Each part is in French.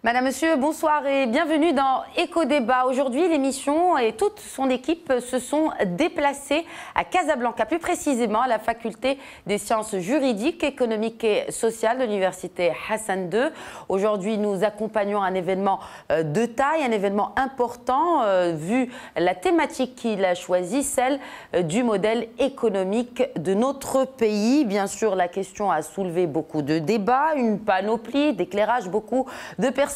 Madame, Monsieur, bonsoir et bienvenue dans Éco-Débat. Aujourd'hui, l'émission et toute son équipe se sont déplacées à Casablanca, plus précisément à la faculté des sciences juridiques, économiques et sociales de l'université Hassan II. Aujourd'hui, nous accompagnons un événement de taille, un événement important, vu la thématique qu'il a choisie, celle du modèle économique de notre pays. Bien sûr, la question a soulevé beaucoup de débats, une panoplie d'éclairages, beaucoup de personnalités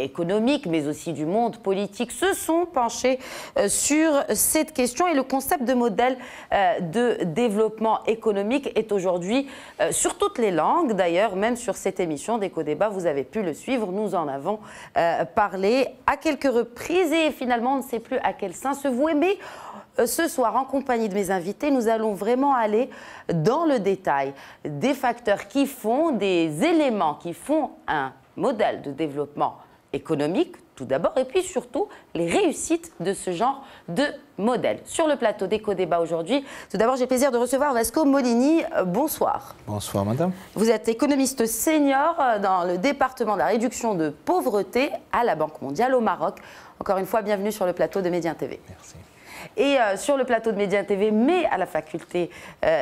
économiques, mais aussi du monde politique, se sont penchées sur cette question. Et le concept de modèle de développement économique est aujourd'hui sur toutes les langues. D'ailleurs, même sur cette émission d'Éco-Débat, vous avez pu le suivre. Nous en avons parlé à quelques reprises et finalement, on ne sait plus à quel sein se vouer. Mais ce soir, en compagnie de mes invités, nous allons vraiment aller dans le détail des facteurs qui font, des éléments qui font un modèle de développement économique, tout d'abord, et puis surtout les réussites de ce genre de modèle. Sur le plateau d'Éco-Débat aujourd'hui, tout d'abord, j'ai le plaisir de recevoir Vasco Molini. Bonsoir. Bonsoir, madame. Vous êtes économiste senior dans le département de la réduction de pauvreté à la Banque mondiale au Maroc. Encore une fois, bienvenue sur le plateau de Médien TV. Merci. Et sur le plateau de Médien TV, mais à la faculté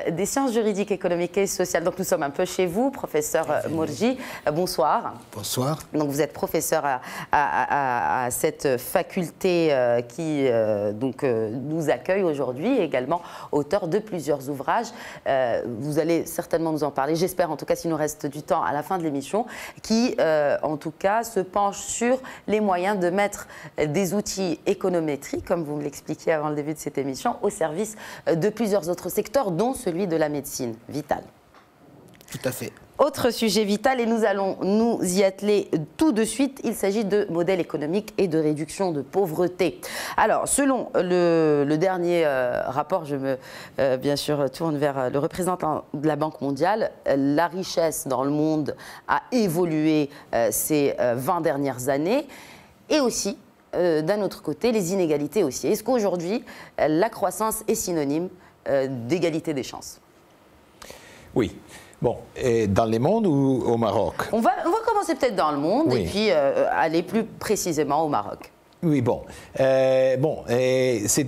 des sciences juridiques, économiques et sociales. Donc nous sommes un peu chez vous, professeur Morji. Bonsoir. Bonsoir. Donc vous êtes professeur à cette faculté qui nous accueille aujourd'hui, également auteur de plusieurs ouvrages. Vous allez certainement nous en parler, j'espère en tout cas s'il nous reste du temps à la fin de l'émission, qui en tout cas se penche sur les moyens de mettre des outils économétriques, comme vous me l'expliquiez avant le début de cette émission, au service de plusieurs autres secteurs, dont celui de la médecine vitale. Tout à fait. Autre sujet vital, et nous allons nous y atteler tout de suite, il s'agit de modèle économique et de réduction de pauvreté. Alors, selon le dernier rapport, je me, bien sûr, tourne vers le représentant de la Banque mondiale, la richesse dans le monde a évolué ces 20 dernières années, et aussi, d'un autre côté, les inégalités aussi. Est-ce qu'aujourd'hui, la croissance est synonyme d'égalité des chances? Oui. Bon, et dans le monde ou au Maroc? On va commencer peut-être dans le monde, oui, et puis aller plus précisément au Maroc. Oui, bon. C'est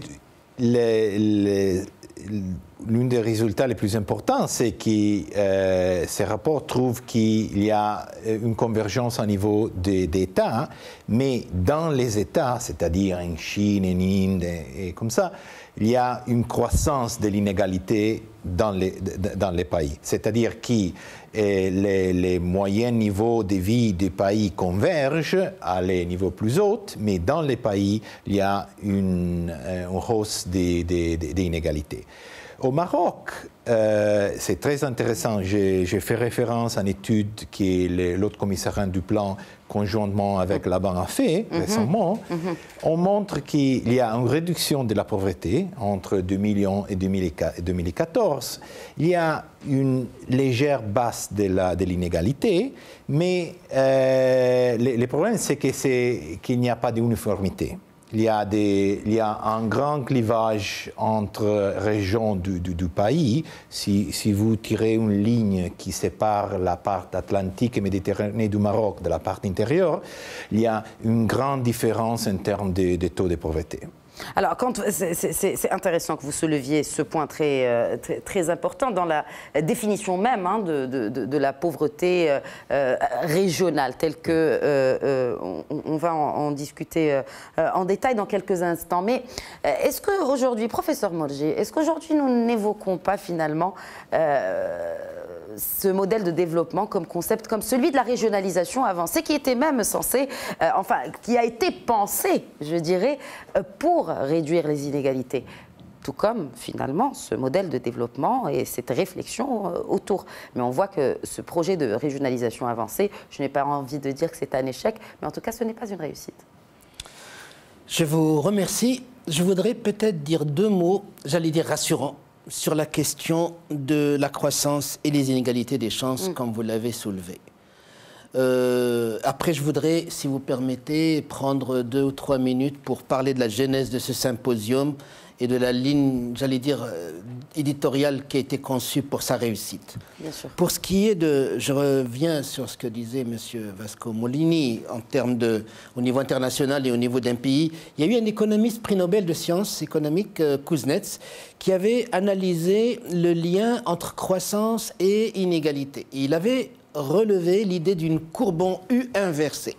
l'un des résultats les plus importants, c'est que ces rapports trouvent qu'il y a une convergence au niveau des États, mais dans les États, c'est-à-dire en Chine, en Inde et comme ça, il y a une croissance de l'inégalité dans les pays. C'est-à-dire que les moyens niveaux de vie des pays convergent à les niveaux plus hauts, mais dans les pays, il y a une hausse des inégalités. Au Maroc, c'est très intéressant. J'ai fait référence à une étude que l'autre commissariat du plan, conjointement avec la Banque, a fait récemment. On montre qu'il y a une réduction de la pauvreté entre 2000 et 2014. Il y a une légère baisse de l'inégalité, mais le problème, c'est qu'il n'y a pas d'uniformité. Il y a un grand clivage entre régions du pays. Si vous tirez une ligne qui sépare la part atlantique et méditerranée du Maroc de la part intérieure, il y a une grande différence en termes de taux de pauvreté. Alors, c'est intéressant que vous souleviez ce point très important dans la définition même de la pauvreté régionale, telle que on va en discuter en détail dans quelques instants. Mais est-ce qu'aujourd'hui, professeur Morji, est-ce qu'aujourd'hui nous n'évoquons pas finalement ce modèle de développement comme concept, comme celui de la régionalisation avancée, qui était même censé, qui a été pensé, je dirais, pour réduire les inégalités, tout comme finalement ce modèle de développement et cette réflexion autour. Mais on voit que ce projet de régionalisation avancée, je n'ai pas envie de dire que c'est un échec, mais en tout cas ce n'est pas une réussite. Je vous remercie. Je voudrais peut-être dire deux mots, j'allais dire rassurants, sur la question de la croissance et les inégalités des chances, comme vous l'avez soulevé. Après, je voudrais, si vous permettez, prendre 2 ou 3 minutes pour parler de la genèse de ce symposium et de la ligne, j'allais dire, éditoriale qui a été conçue pour sa réussite. Bien sûr. Pour ce qui est de... Je reviens sur ce que disait M. Vasco Molini en termes de... Au niveau international et au niveau d'un pays, il y a eu un économiste prix Nobel de sciences économiques, Kuznets, qui avait analysé le lien entre croissance et inégalité. Et il avait relevé l'idée d'une courbe en U inversée.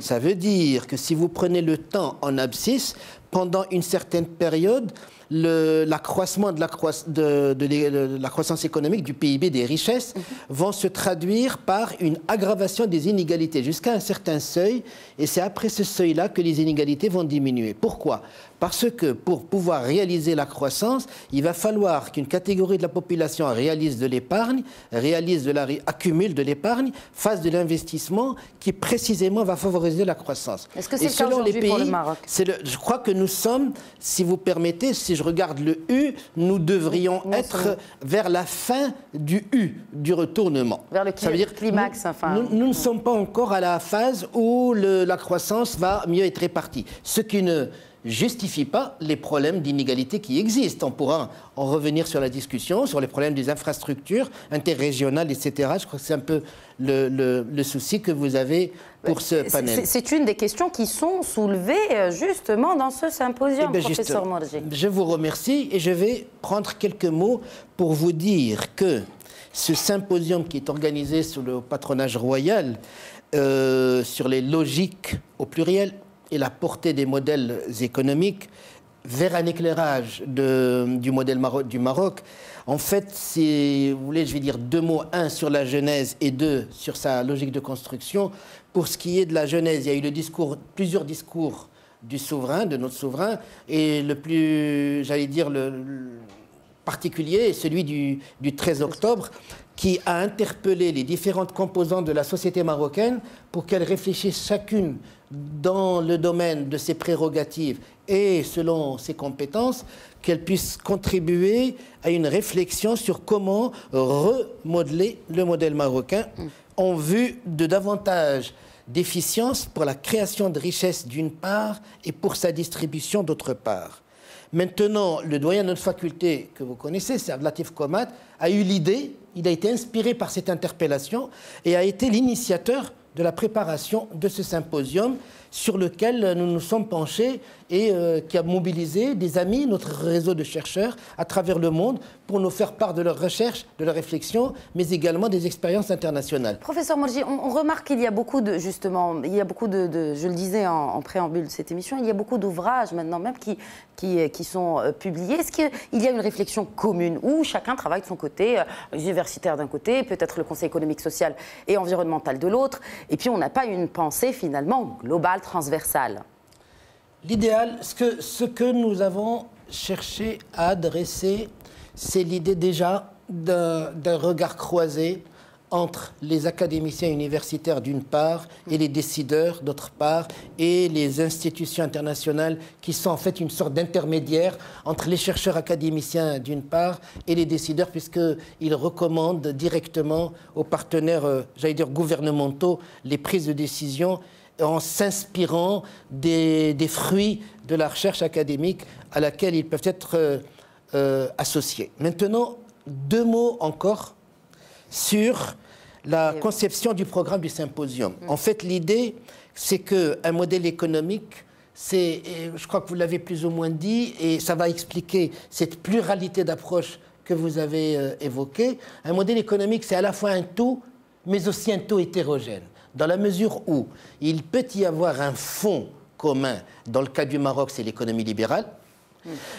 Ça veut dire que si vous prenez le temps en abscisse, pendant une certaine période, l'accroissement de la croissance économique, du PIB, des richesses, vont se traduire par une aggravation des inégalités jusqu'à un certain seuil. Et c'est après ce seuil-là que les inégalités vont diminuer. Pourquoi ? Parce que pour pouvoir réaliser la croissance, il va falloir qu'une catégorie de la population réalise de l'épargne, accumule de l'épargne, fasse de l'investissement qui précisément va favoriser la croissance. Est-ce que c'est le cas aujourd'hui pour le Maroc ? Je crois que nous sommes, si vous permettez, si je regarde le U, nous devrions être vers la fin du U, du retournement. Vers le climax, enfin. Nous ne sommes pas encore à la phase où la croissance va mieux être répartie. Ce qui ne justifie pas les problèmes d'inégalité qui existent. On pourra en revenir sur la discussion, sur les problèmes des infrastructures interrégionales, etc. Je crois que c'est un peu le souci que vous avez pour ce panel. C'est une des questions qui sont soulevées justement dans ce symposium, professeur Morgi. Je vous remercie et je vais prendre quelques mots pour vous dire que ce symposium qui est organisé sous le patronage royal sur les logiques au pluriel et la portée des modèles économiques vers un éclairage du modèle du Maroc. En fait, si vous voulez, je vais dire deux mots, un sur la genèse et deux sur sa logique de construction. Pour ce qui est de la genèse, il y a eu plusieurs discours du souverain, de notre souverain, et le plus, j'allais dire, le particulier est celui du 13 octobre, qui a interpellé les différentes composantes de la société marocaine pour qu'elles réfléchissent chacune dans le domaine de ses prérogatives et selon ses compétences, qu'elles puissent contribuer à une réflexion sur comment remodeler le modèle marocain en vue de davantage d'efficience pour la création de richesses d'une part et pour sa distribution d'autre part. Maintenant, le doyen de notre faculté, que vous connaissez, c'est Abdelatif Komat, a eu l'idée, il a été inspiré par cette interpellation et a été l'initiateur de la préparation de ce symposium sur lequel nous nous sommes penchés et qui a mobilisé des amis, notre réseau de chercheurs à travers le monde pour nous faire part de leurs recherches, de leurs réflexions, mais également des expériences internationales. Professeur Morgi, on remarque qu'il y a beaucoup de, justement, il y a beaucoup je le disais en préambule de cette émission, il y a beaucoup d'ouvrages maintenant même qui sont publiés. Est-ce qu'il y a une réflexion commune où chacun travaille de son côté, les universitaires d'un côté, peut-être le Conseil économique, social et environnemental de l'autre, et puis on n'a pas une pensée finalement globale, transversale? L'idéal, ce que nous avons cherché à adresser, c'est l'idée déjà d'un regard croisé entre les académiciens universitaires d'une part et les décideurs d'autre part et les institutions internationales qui sont en fait une sorte d'intermédiaire entre les chercheurs académiciens d'une part et les décideurs puisqu'ils recommandent directement aux partenaires, j'allais dire gouvernementaux, les prises de décision en s'inspirant des fruits de la recherche académique à laquelle ils peuvent être associés. Maintenant, deux mots encore sur la conception du programme du symposium. En fait, l'idée, c'est qu'un modèle économique, je crois que vous l'avez plus ou moins dit, et ça va expliquer cette pluralité d'approches que vous avez évoquée. Un modèle économique, c'est à la fois un tout, mais aussi un tout hétérogène, dans la mesure où il peut y avoir un fond commun. Dans le cas du Maroc, c'est l'économie libérale.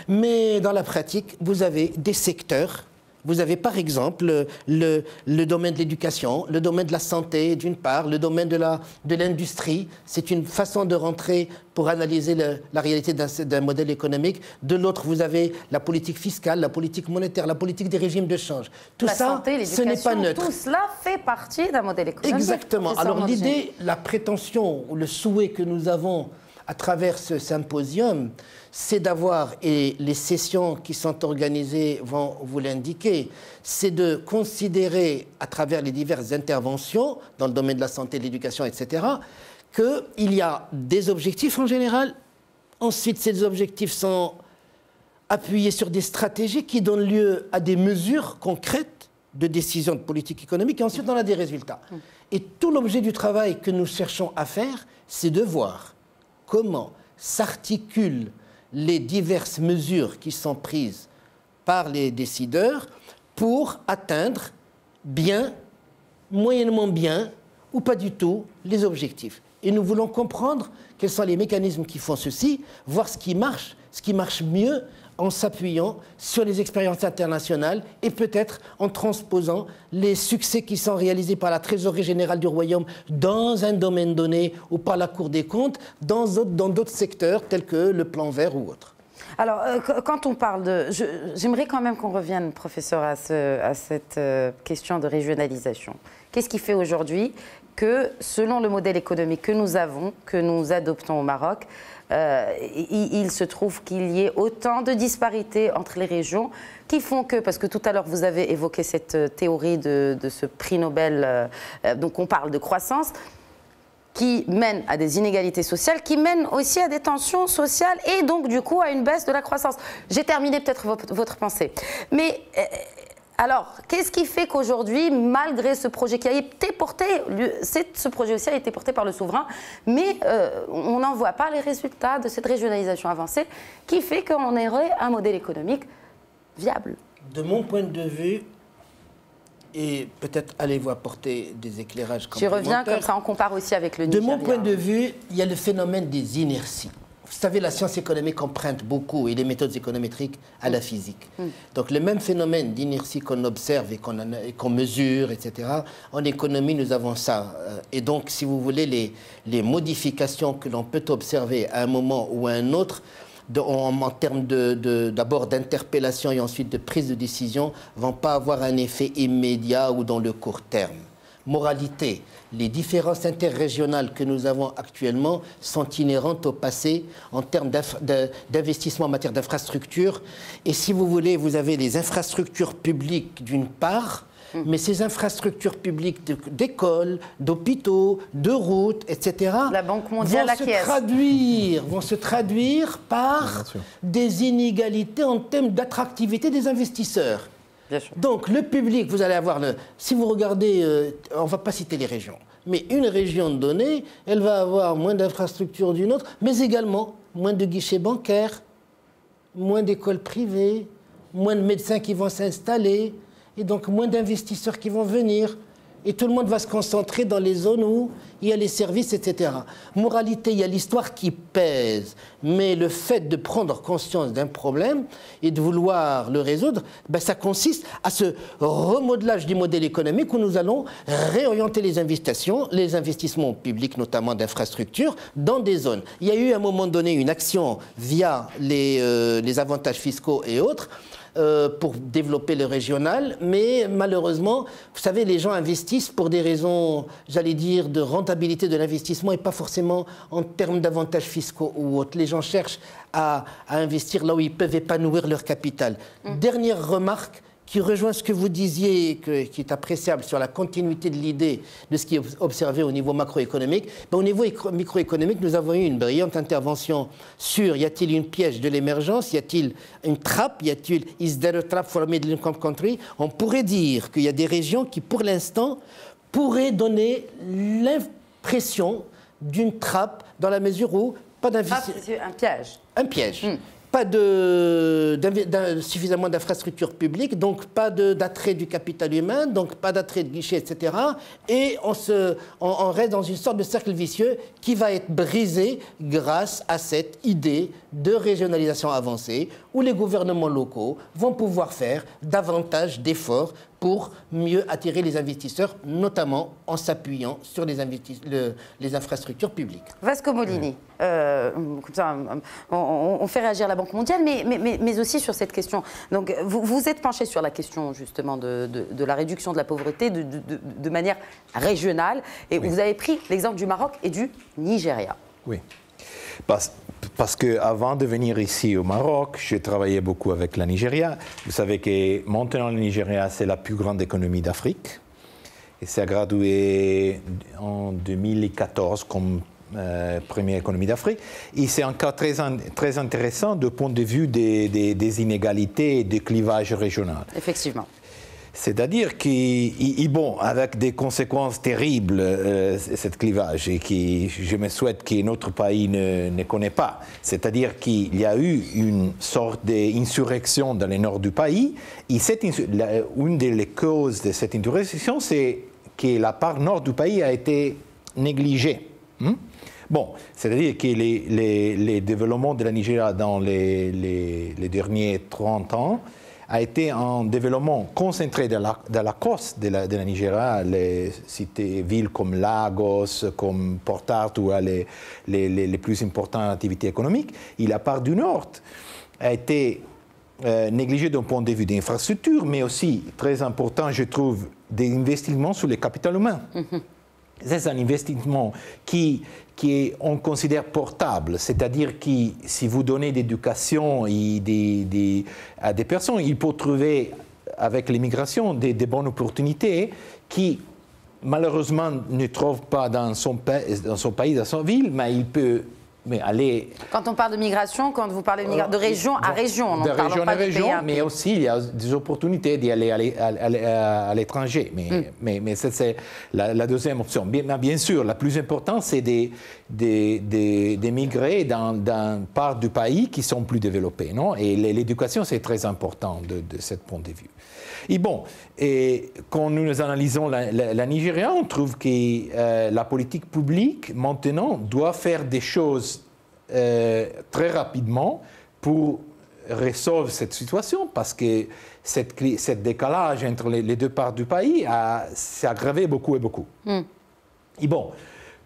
Mais dans la pratique, vous avez des secteurs. Vous avez par exemple le domaine de l'éducation, le domaine de la santé d'une part, le domaine de l'industrie. C'est une façon de rentrer pour analyser la réalité d'un modèle économique. De l'autre, vous avez la politique fiscale, la politique monétaire, la politique des régimes de change. Tout la ça, santé, ce n'est pas neutre. Tout cela fait partie d'un modèle économique. Exactement. Alors l'idée, la prétention, le souhait que nous avons à travers ce symposium, c'est d'avoir, et les sessions qui sont organisées vont vous l'indiquer, c'est de considérer à travers les diverses interventions dans le domaine de la santé, de l'éducation, etc., qu'il y a des objectifs en général. Ensuite, ces objectifs sont appuyer sur des stratégies qui donnent lieu à des mesures concrètes de décision de politique économique et ensuite on a des résultats. Et tout l'objet du travail que nous cherchons à faire, c'est de voir comment s'articulent les diverses mesures qui sont prises par les décideurs pour atteindre bien, moyennement bien ou pas du tout les objectifs. Et nous voulons comprendre quels sont les mécanismes qui font ceci, voir ce qui marche mieux en s'appuyant sur les expériences internationales et peut-être en transposant les succès qui sont réalisés par la Trésorerie générale du Royaume dans un domaine donné ou par la Cour des comptes dans d'autres secteurs tels que le plan vert ou autre. Alors, quand on parle de... J'aimerais quand même qu'on revienne, professeur, à cette question de régionalisation. Qu'est-ce qui fait aujourd'hui que, selon le modèle économique que nous avons, que nous adoptons au Maroc, il se trouve qu'il y ait autant de disparités entre les régions qui font que, parce que tout à l'heure vous avez évoqué cette théorie de ce prix Nobel, donc on parle de croissance, qui mène à des inégalités sociales, qui mène aussi à des tensions sociales et donc du coup à une baisse de la croissance. J'ai terminé peut-être votre pensée. Mais alors, qu'est-ce qui fait qu'aujourd'hui, malgré ce projet qui a été porté, ce projet aussi a été porté par le souverain, mais on n'en voit pas les résultats de cette régionalisation avancée qui fait qu'on aurait un modèle économique viable? De mon point de vue, et peut-être allez-vous apporter des éclairages complémentaires. J'y reviens, comme ça on compare aussi avec le Nigeria. De mon point de vue, il y a le phénomène des inerties. Vous savez, la science économique emprunte beaucoup et les méthodes économétriques à la physique. Donc le même phénomène d'inertie qu'on observe et qu'on mesure, etc., en économie, nous avons ça. Et donc, si vous voulez, les modifications que l'on peut observer à un moment ou à un autre, en termes d'abord d'interpellation et ensuite de prise de décision, ne vont pas avoir un effet immédiat ou dans le court terme. Moralité, les différences interrégionales que nous avons actuellement sont inhérentes au passé en termes d'investissement en matière d'infrastructures. Et si vous voulez, vous avez les infrastructures publiques d'une part, mais ces infrastructures publiques d'écoles, d'hôpitaux, de routes, etc., la Banque mondiale vont se traduire par des inégalités en termes d'attractivité des investisseurs. Bien sûr. Donc le public, vous allez avoir, si vous regardez, on ne va pas citer les régions, mais une région donnée, elle va avoir moins d'infrastructures d'une autre, mais également moins de guichets bancaires, moins d'écoles privées, moins de médecins qui vont s'installer, et donc moins d'investisseurs qui vont venir. Et tout le monde va se concentrer dans les zones où il y a les services, etc. Moralité, il y a l'histoire qui pèse. Mais le fait de prendre conscience d'un problème et de vouloir le résoudre, ben ça consiste à ce remodelage du modèle économique où nous allons réorienter les investissements publics, notamment d'infrastructures, dans des zones. Il y a eu à un moment donné une action via les avantages fiscaux et autres, pour développer le régional, mais malheureusement, vous savez, les gens investissent pour des raisons, j'allais dire, de rentabilité de l'investissement et pas forcément en termes d'avantages fiscaux ou autres. Les gens cherchent à investir là où ils peuvent épanouir leur capital. Dernière remarque qui rejoint ce que vous disiez, qui est appréciable sur la continuité de l'idée de ce qui est observé au niveau macroéconomique. Ben, au niveau microéconomique, nous avons eu une brillante intervention sur y a-t-il une piège de l'émergence, y a-t-il une trappe, is there a trap for a middle income country? On pourrait dire qu'il y a des régions qui, pour l'instant, pourraient donner l'impression d'une trappe dans la mesure où pas d'investissement. C'est un piège. Un piège. Pas suffisamment d'infrastructures publiques, donc pas d'attrait du capital humain, donc pas d'attrait de guichet, etc. Et on reste dans une sorte de cercle vicieux qui va être brisé grâce à cette idée de régionalisation avancée où les gouvernements locaux vont pouvoir faire davantage d'efforts pour mieux attirer les investisseurs, notamment en s'appuyant sur les infrastructures publiques. Vasco Molini, on fait réagir la Banque mondiale, mais aussi sur cette question. Donc, vous êtes penché sur la question justement de la réduction de la pauvreté de manière régionale, et vous avez pris l'exemple du Maroc et du Nigeria. Oui. Parce qu'avant de venir ici au Maroc, j'ai travaillé beaucoup avec le Nigeria. Vous savez que maintenant le Nigeria, c'est la plus grande économie d'Afrique. Et ça a gradué en 2014 comme première économie d'Afrique. Et c'est un cas très intéressant du point de vue des inégalités et des clivages régionaux. Effectivement. C'est-à-dire avec des conséquences terribles, cette clivage, et qui, je me souhaite que notre pays ne connaît pas. C'est-à-dire qu'il y a eu une sorte d'insurrection dans le nord du pays, et une des causes de cette insurrection, c'est que la part nord du pays a été négligée. Bon, c'est-à-dire que les développements de la Nigeria dans les derniers 30 ans a été un développement concentré dans la côte de la Nigeria, les villes comme Lagos, comme Port Harcourt, les plus importantes activités économiques. Et la part du nord a été négligée d'un point de vue d'infrastructure, mais aussi, très important, je trouve, des investissements sur le capital humain. C'est un investissement on considère portable, c'est-à-dire que si vous donnez d'éducation à des personnes, il peut trouver avec l'immigration des bonnes opportunités qui malheureusement ne trouve pas dans son pays, dans son ville, mais il peut aller... Quand on parle de migration, quand vous parlez de région à région, de région à région, mais aussi il y a des opportunités d'y aller à l'étranger. Mais c'est la deuxième option. Bien sûr, la plus importante, c'est d'émigrer dans une part du pays qui sont plus développés. Non? Et l'éducation, c'est très important de ce point de vue. Et quand nous analysons la Nigeria, on trouve que la politique publique, maintenant, doit faire des choses très rapidement pour résoudre cette situation, parce que ce décalage entre les deux parts du pays s'est aggravé beaucoup et beaucoup. Et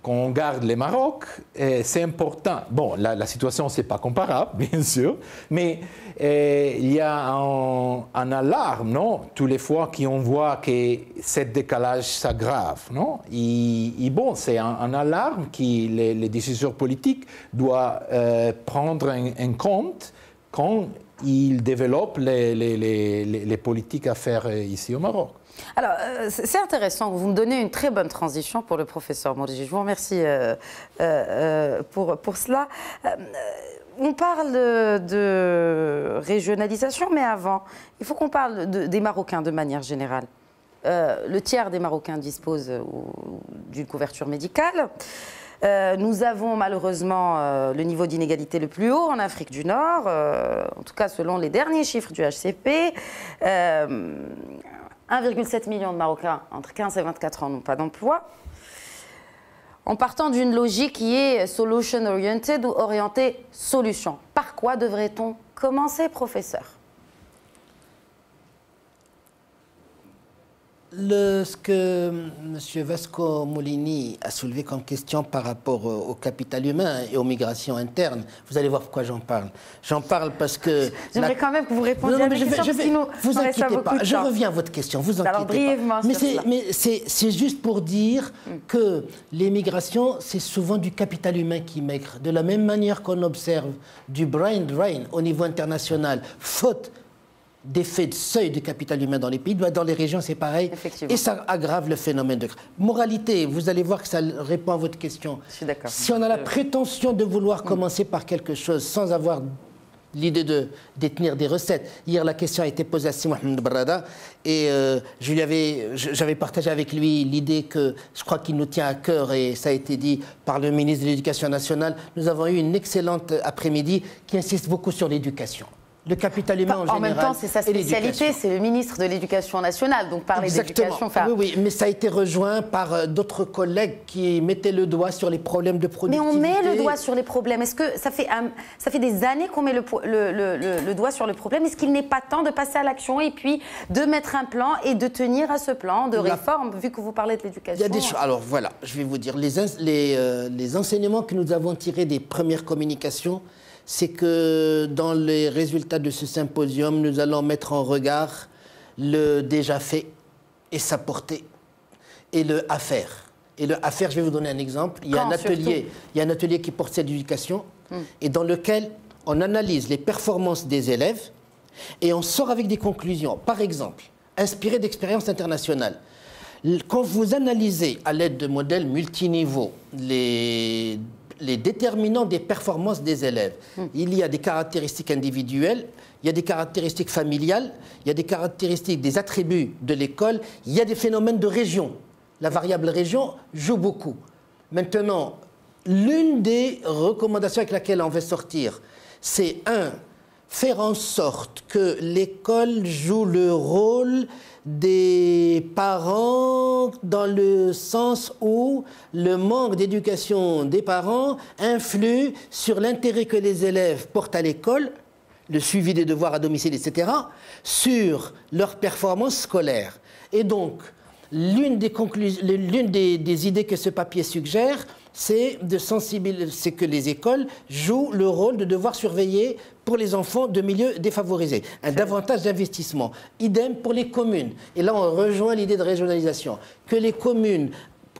quand on regarde le Maroc, c'est important. Bon, la situation, ce n'est pas comparable, bien sûr, mais il y a un alarme, non? Tous les fois qu'on voit que ce décalage s'aggrave, non? C'est un alarme que les décideurs politiques doivent prendre en compte quand ils développent les politiques à faire ici au Maroc. Alors, c'est intéressant, vous me donnez une très bonne transition pour le professeur Morigi. Je vous remercie pour cela. On parle de régionalisation, mais avant, il faut qu'on parle des Marocains de manière générale. Le tiers des Marocains disposent d'une couverture médicale. Nous avons malheureusement le niveau d'inégalité le plus haut en Afrique du Nord, en tout cas selon les derniers chiffres du HCP. 1,7 million de Marocains entre 15 et 24 ans n'ont pas d'emploi. En partant d'une logique qui est solution-oriented ou orientée solution. Par quoi devrait-on commencer, professeur ? Ce que M. Vasco Molini a soulevé comme question par rapport au capital humain et aux migrations internes, vous allez voir pourquoi j'en parle. J'en parle parce que... J'aimerais quand même que vous répondiez à mes questions, sinon vous inquiétez pas, je reviens à votre question, vous inquiétez alors, brièvement pas. Mais c'est juste pour dire que les migrations, c'est souvent du capital humain qui maigre. De la même manière qu'on observe du brain drain au niveau international, faute d'effet de seuil de capital humain dans les pays, dans les régions c'est pareil, et ça aggrave le phénomène de... Moralité, vous allez voir que ça répond à votre question. Je suis d'accord. Si on a la prétention de vouloir commencer par quelque chose sans avoir l'idée de détenir des recettes. Hier, la question a été posée à Sidi Mohamed Barrada et j'avais partagé avec lui l'idée que je crois qu'il nous tient à cœur et ça a été dit par le ministre de l'Éducation nationale. Nous avons eu une excellente après-midi qui insiste beaucoup sur l'éducation. Le capital humain en général. En même temps, c'est sa spécialité, c'est le ministre de l'Éducation nationale, donc parler d'éducation. Oui, mais ça a été rejoint par d'autres collègues qui mettaient le doigt sur les problèmes de productivité. Mais on met le doigt sur les problèmes. Est-ce que ça fait des années qu'on met le doigt sur le problème? Est-ce qu'il n'est pas temps de passer à l'action et puis de mettre un plan et de tenir à ce plan de réforme, vu que vous parlez de l'éducation? Il y a des choses. Alors voilà, je vais vous dire, les enseignements que nous avons tirés des premières communications, c'est que dans les résultats de ce symposium, nous allons mettre en regard le déjà fait et sa portée, et le à faire. Et le à faire, je vais vous donner un exemple. Il y a un atelier qui porte cette éducation, et dans lequel on analyse les performances des élèves, et on sort avec des conclusions. Par exemple, inspiré d'expériences internationales. Quand vous analysez à l'aide de modèles multiniveaux les déterminants des performances des élèves, il y a des caractéristiques individuelles, il y a des caractéristiques familiales, il y a des caractéristiques des attributs de l'école, il y a des phénomènes de région. La variable région joue beaucoup. Maintenant, l'une des recommandations avec laquelle on veut sortir, c'est faire en sorte que l'école joue le rôle des parents dans le sens où le manque d'éducation des parents influe sur l'intérêt que les élèves portent à l'école, le suivi des devoirs à domicile, etc., sur leur performance scolaire. Et donc, l'une des idées que ce papier suggère, c'est que les écoles jouent le rôle de devoir surveiller pour les enfants de milieux défavorisés. Davantage d'investissement. Idem pour les communes. Et là, on rejoint l'idée de régionalisation. Que les communes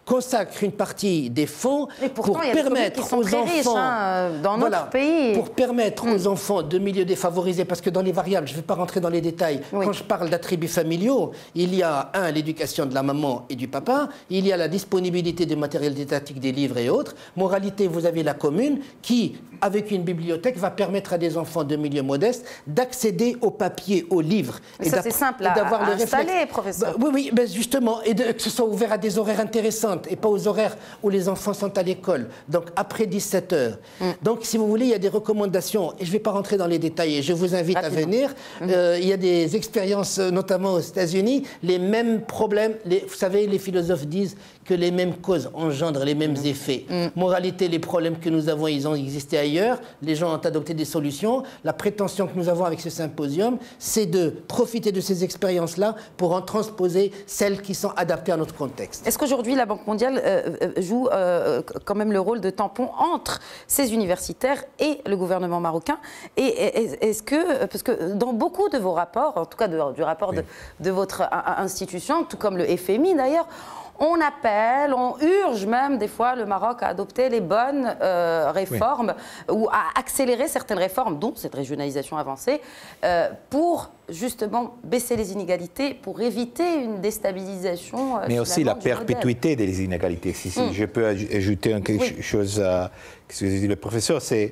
consacrent une partie des fonds pour permettre aux enfants, dans notre pays. Pour permettre aux enfants de milieux défavorisés, parce que dans les variables, je ne vais pas rentrer dans les détails, quand je parle d'attributs familiaux, il y a l'éducation de la maman et du papa, il y a la disponibilité du matériel didactique, des livres et autres. Moralité, vous avez la commune qui, avec une bibliothèque, va permettre à des enfants de milieux modestes d'accéder au papier, aux livres. Mais ça, c'est simple à installer, professeur. Oui, justement, et que ce soit ouvert à des horaires intéressants et pas aux horaires où les enfants sont à l'école, donc après 17 heures. Donc, si vous voulez, il y a des recommandations, et je ne vais pas rentrer dans les détails, et je vous invite à venir. Il y a des expériences, notamment aux États-Unis, les mêmes problèmes, vous savez, les philosophes disent que les mêmes causes engendrent les mêmes effets. Moralité, les problèmes que nous avons, ils ont existé ailleurs, les gens ont adopté des solutions. La prétention que nous avons avec ce symposium, c'est de profiter de ces expériences-là pour en transposer celles qui sont adaptées à notre contexte. Est-ce qu'aujourd'hui, la Banque mondiale joue quand même le rôle de tampon entre ces universitaires et le gouvernement marocain? Et est-ce que, parce que dans beaucoup de vos rapports, en tout cas du rapport de votre institution, tout comme le FMI d'ailleurs, on appelle, on urge même des fois le Maroc à adopter les bonnes réformes ou à accélérer certaines réformes, dont cette régionalisation avancée, pour justement baisser les inégalités, pour éviter une déstabilisation. Mais aussi la perpétuité des inégalités. Si je peux ajouter quelque chose à ce que dit le professeur, c'est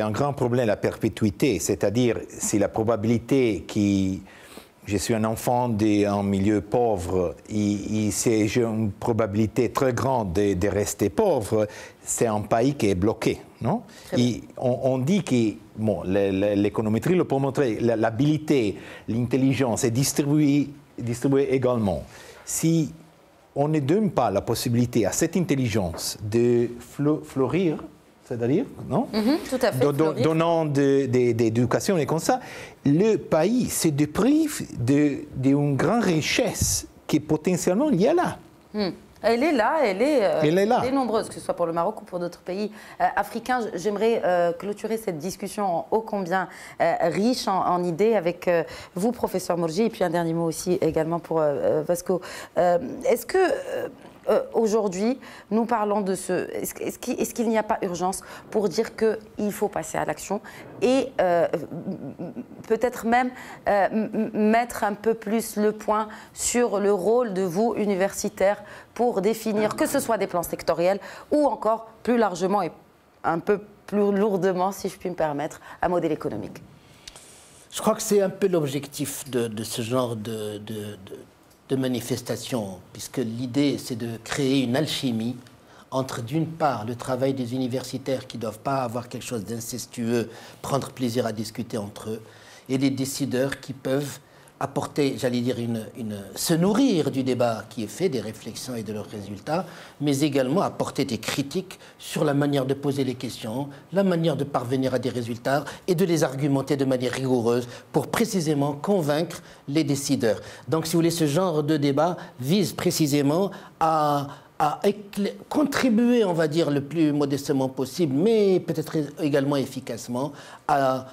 un grand problème, la perpétuité. C'est-à-dire, si la probabilité je suis un enfant d'un milieu pauvre, j'ai une probabilité très grande de rester pauvre, c'est un pays qui est bloqué. Non? On dit que l'économétrie le peut montrer, l'habilité, l'intelligence est distribuée également. Si on ne donne pas la possibilité à cette intelligence de fleurir, c'est-à-dire, non? Tout à fait. Donnant d'éducation et comme ça, le pays se déprive d'une grande richesse qui potentiellement il y a là. Elle est là, elle est nombreuse, que ce soit pour le Maroc ou pour d'autres pays africains. J'aimerais clôturer cette discussion ô combien riche en idées avec vous, professeur Morgi, et puis un dernier mot aussi également pour Vasco. Est-ce que aujourd'hui, nous parlons de ce... Est-ce qu'il n'y a pas urgence pour dire qu'il faut passer à l'action et peut-être même mettre un peu plus le point sur le rôle de vous, universitaires, pour définir que ce soit des plans sectoriels ou encore plus largement et un peu plus lourdement, si je puis me permettre, un modèle économique? Je crois que c'est un peu l'objectif de ce genre de manifestation, puisque l'idée, c'est de créer une alchimie entre, d'une part, le travail des universitaires qui ne doivent pas avoir quelque chose d'incestueux, prendre plaisir à discuter entre eux, et les décideurs qui peuvent apporter, j'allais dire, se nourrir du débat qui est fait, des réflexions et de leurs résultats, mais également apporter des critiques sur la manière de poser les questions, la manière de parvenir à des résultats et de les argumenter de manière rigoureuse pour précisément convaincre les décideurs. Donc, si vous voulez, ce genre de débat vise précisément à contribuer, on va dire, le plus modestement possible, mais peut-être également efficacement, à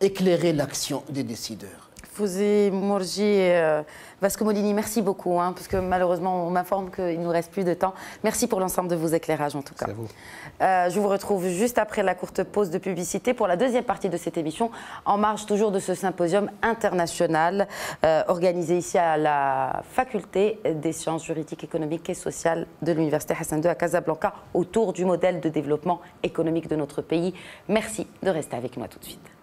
éclairer l'action des décideurs. Fouzi Mourji et Vasco Molini, merci beaucoup, parce que malheureusement, on m'informe qu'il ne nous reste plus de temps. Merci pour l'ensemble de vos éclairages, en tout cas. C'est à vous. Je vous retrouve juste après la courte pause de publicité pour la deuxième partie de cette émission, en marge toujours de ce symposium international organisé ici à la Faculté des sciences juridiques, économiques et sociales de l'Université Hassan II à Casablanca, autour du modèle de développement économique de notre pays. Merci de rester avec nous, à tout de suite.